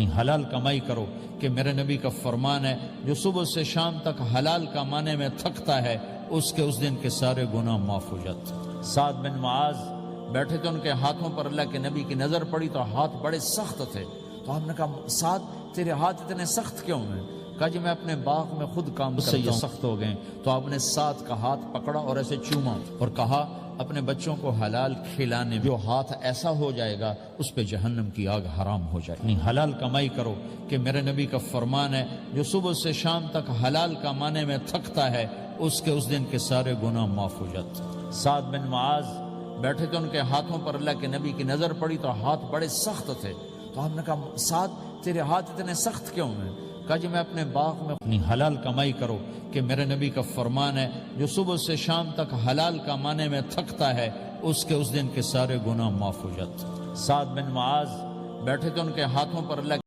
اپنی حلال کمائی کرو کہ میرے نبی کا فرمان ہے جو صبح سے شام تک حلال کمانے میں تھکتا ہے اس کے اس دن کے سارے گناہ معاف ہو جاتے ہیں۔ سعد بن معاذ بیٹھے تھے، ان کے ہاتھوں پر اللہ کے نبی کی نظر پڑی تو ہاتھ بڑے سخت تھے، تو ہم نے کہا سعد تیرے ہاتھ اتنے سخت کیوں ہیں؟ کہا جی میں اپنے باغ میں خود کام کرتا ہوں، سخت ہو گئے۔ تو آپ نے سعد کا ہاتھ پکڑا اور ایسے چوما اور کہا اپنے بچوں کو حلال کھلانے جو ہاتھ ایسا ہو جائے گا اس پہ جہنم کی آگ حرام ہو جائے۔ اپنی حلال کمائی کرو کہ میرے نبی کا فرمان ہے جو صبح سے شام تک حلال کمانے میں تھکتا ہے اس کے اس دن کے سارے گناہ معاف ہو جاتے ہیں۔ سعد بن معاذ بیٹھے تھے، ان کے ہاتھوں پر اللہ کے نبی کی نظر پڑی تو ہاتھ بڑے سخت تھے، تو ہم نے کہا سعد تیرے ہاتھ اتنے سخت کیوں ہیں؟ کہا جی میں اپنے باغ میں اپنی حلال کمائی کرو کہ میرے نبی کا فرمان ہے جو صبح سے شام تک حلال کمانے میں تھکتا ہے اس کے اس دن کے سارے گناہ معاف ہو جاتے ہیں۔ سعد بن معاذ بیٹھے تھے، ان کے ہاتھوں پر اللہ